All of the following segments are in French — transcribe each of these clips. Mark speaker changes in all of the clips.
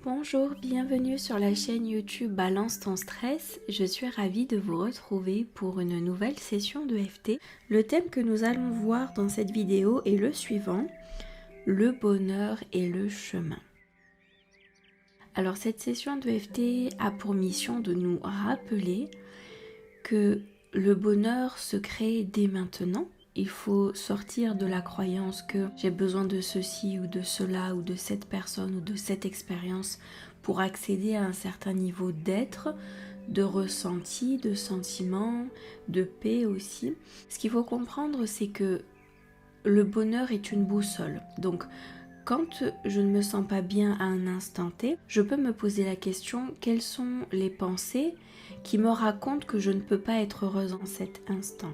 Speaker 1: Bonjour, bienvenue sur la chaîne YouTube Balance ton stress. Je suis ravie de vous retrouver pour une nouvelle session de FT. Le thème que nous allons voir dans cette vidéo est le suivant, le bonheur et le chemin. Alors cette session de FT a pour mission de nous rappeler que le bonheur se crée dès maintenant. Il faut sortir de la croyance que j'ai besoin de ceci ou de cela ou de cette personne ou de cette expérience pour accéder à un certain niveau d'être, de ressenti, de sentiment, de paix aussi. Ce qu'il faut comprendre, c'est que le bonheur est une boussole. Donc, quand je ne me sens pas bien à un instant T, je peux me poser la question, quelles sont les pensées qui me racontent que je ne peux pas être heureuse en cet instant?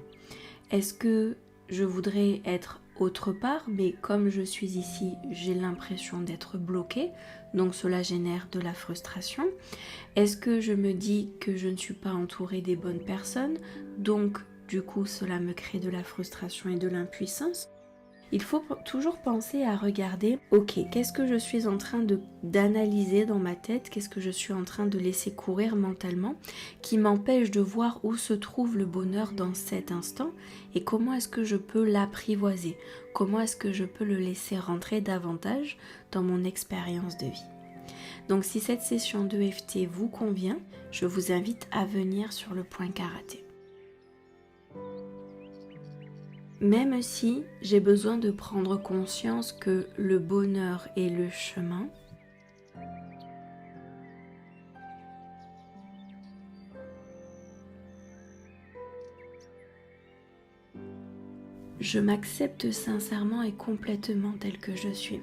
Speaker 1: Est-ce que je voudrais être autre part, mais comme je suis ici, j'ai l'impression d'être bloquée, donc cela génère de la frustration. Est-ce que je me dis que je ne suis pas entourée des bonnes personnes, donc du coup cela me crée de la frustration et de l'impuissance? Il faut toujours penser à regarder, ok, qu'est-ce que je suis en train d'analyser dans ma tête, qu'est-ce que je suis en train de laisser courir mentalement, qui m'empêche de voir où se trouve le bonheur dans cet instant et comment est-ce que je peux l'apprivoiser, comment est-ce que je peux le laisser rentrer davantage dans mon expérience de vie. Donc si cette session de FT vous convient, je vous invite à venir sur le point karaté. Même si j'ai besoin de prendre conscience que le bonheur est le chemin, je m'accepte sincèrement et complètement tel que je suis.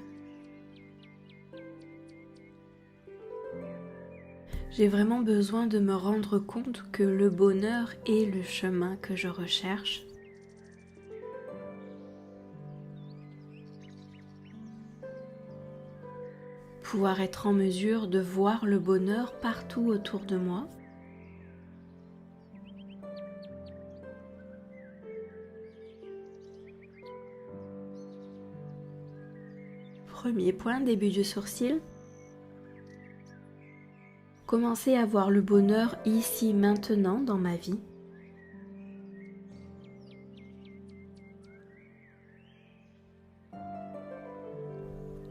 Speaker 1: J'ai vraiment besoin de me rendre compte que le bonheur est le chemin que je recherche. Pouvoir être en mesure de voir le bonheur partout autour de moi. Premier point, début du sourcil. Commencer à voir le bonheur ici, maintenant dans ma vie.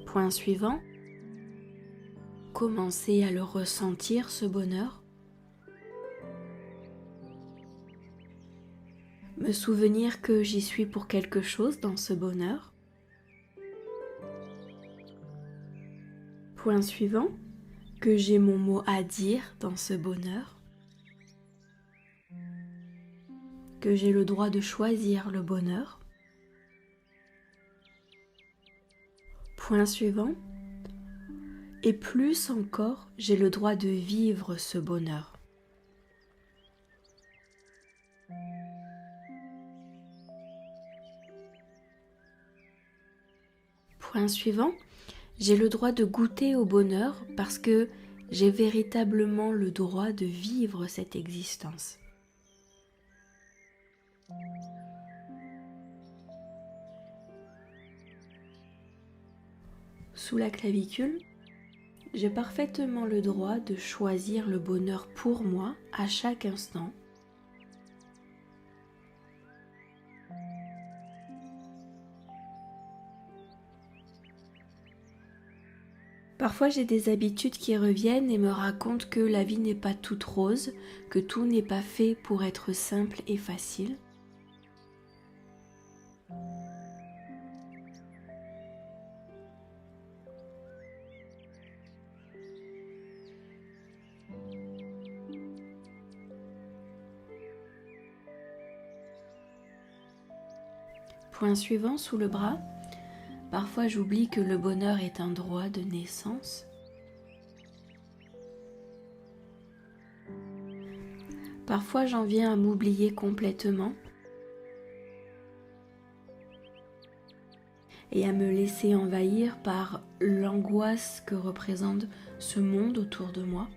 Speaker 1: Point suivant. Commencer à le ressentir, ce bonheur. Me souvenir que j'y suis pour quelque chose dans ce bonheur. Point suivant, que j'ai mon mot à dire dans ce bonheur. Que j'ai le droit de choisir le bonheur. Point suivant, et plus encore, j'ai le droit de vivre ce bonheur. Point suivant, j'ai le droit de goûter au bonheur parce que j'ai véritablement le droit de vivre cette existence. Sous la clavicule, j'ai parfaitement le droit de choisir le bonheur pour moi à chaque instant. Parfois j'ai des habitudes qui reviennent et me racontent que la vie n'est pas toute rose, que tout n'est pas fait pour être simple et facile. Point suivant, sous le bras. Parfois j'oublie que le bonheur est un droit de naissance. Parfois j'en viens à m'oublier complètement et à me laisser envahir par l'angoisse que représente ce monde autour de moi.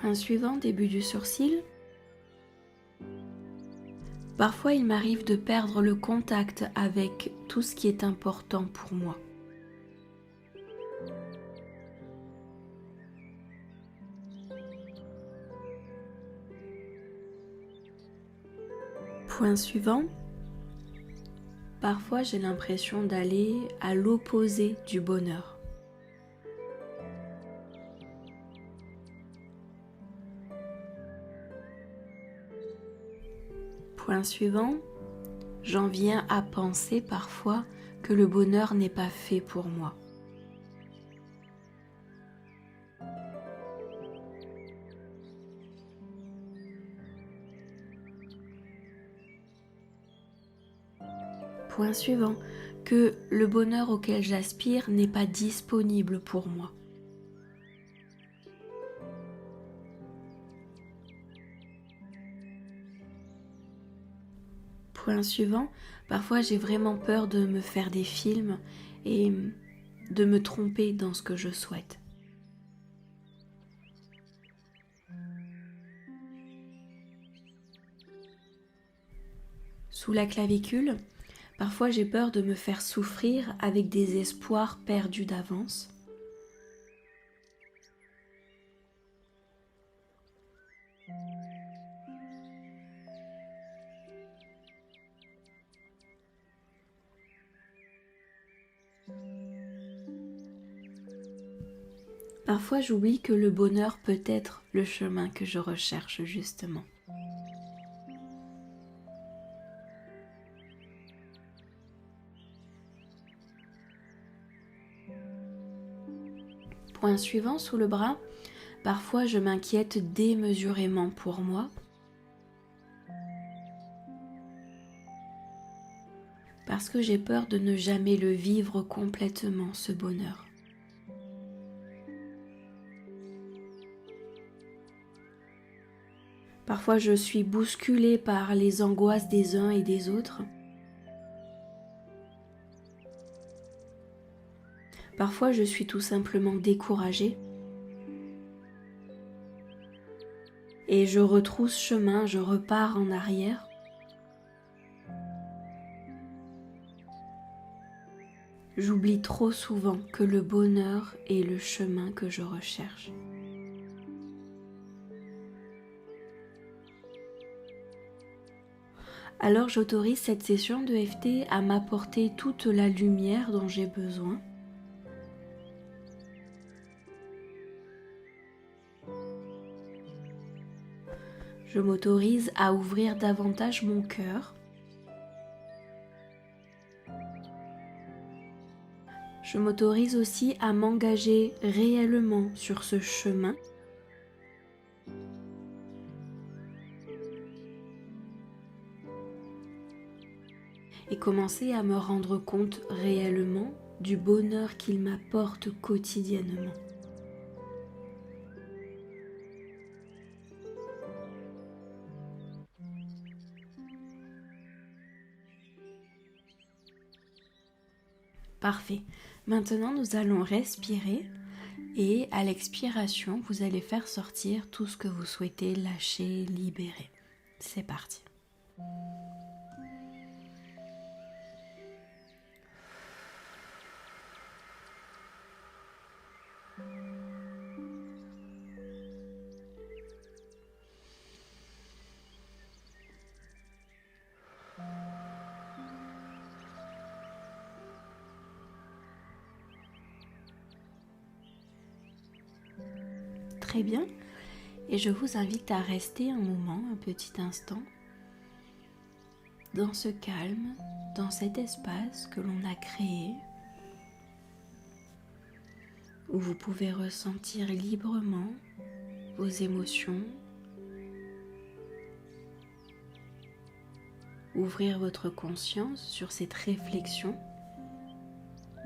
Speaker 1: Point suivant, début du sourcil. Parfois, il m'arrive de perdre le contact avec tout ce qui est important pour moi. Point suivant. Parfois, j'ai l'impression d'aller à l'opposé du bonheur. Point suivant. J'en viens à penser parfois que le bonheur n'est pas fait pour moi. Point suivant, que le bonheur auquel j'aspire n'est pas disponible pour moi. Point suivant, parfois j'ai vraiment peur de me faire des films et de me tromper dans ce que je souhaite. Sous la clavicule, parfois j'ai peur de me faire souffrir avec des espoirs perdus d'avance. Parfois j'oublie que le bonheur peut être le chemin que je recherche justement. Point suivant, sous le bras, parfois je m'inquiète démesurément pour moi, parce que j'ai peur de ne jamais le vivre complètement, ce bonheur. Parfois je suis bousculée par les angoisses des uns et des autres. Parfois je suis tout simplement découragée. Et je retrousse chemin, je repars en arrière. J'oublie trop souvent que le bonheur est le chemin que je recherche. Alors j'autorise cette session de FT à m'apporter toute la lumière dont j'ai besoin. Je m'autorise à ouvrir davantage mon cœur. Je m'autorise aussi à m'engager réellement sur ce chemin. Et commencer à me rendre compte réellement du bonheur qu'il m'apporte quotidiennement. Parfait. Maintenant, nous allons respirer et à l'expiration, vous allez faire sortir tout ce que vous souhaitez lâcher, libérer. C'est parti. Très bien. Et je vous invite à rester un moment, un petit instant, dans ce calme, dans cet espace que l'on a créé, où vous pouvez ressentir librement vos émotions, ouvrir votre conscience sur cette réflexion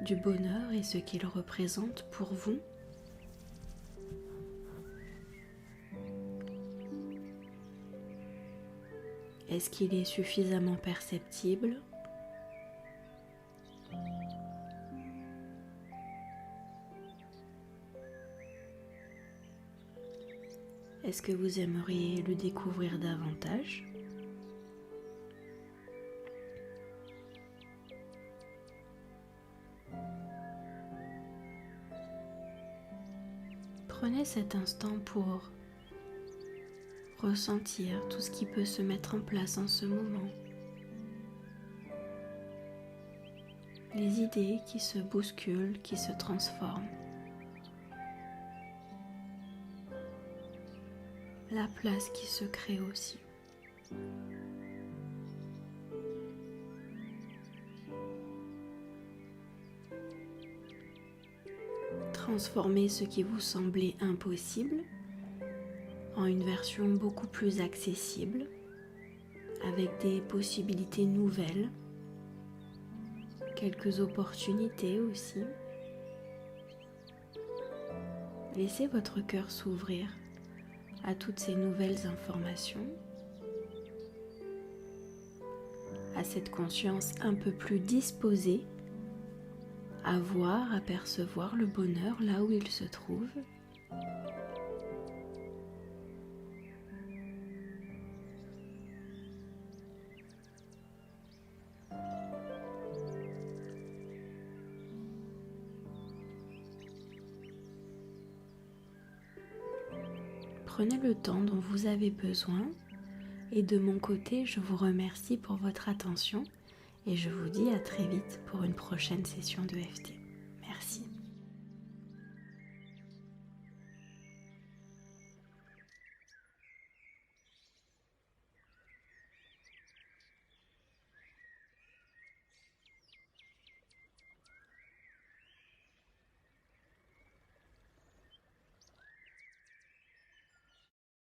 Speaker 1: du bonheur et ce qu'il représente pour vous. Est-ce qu'il est suffisamment perceptible ? Est-ce que vous aimeriez le découvrir davantage ? Prenez cet instant pour ressentir tout ce qui peut se mettre en place en ce moment. Les idées qui se bousculent, qui se transforment. La place qui se crée aussi. Transformez ce qui vous semblait impossible en une version beaucoup plus accessible, avec des possibilités nouvelles, quelques opportunités aussi. Laissez votre cœur s'ouvrir à toutes ces nouvelles informations, à cette conscience un peu plus disposée à voir, à percevoir le bonheur là où il se trouve. Prenez le temps dont vous avez besoin et de mon côté, je vous remercie pour votre attention et je vous dis à très vite pour une prochaine session de FT.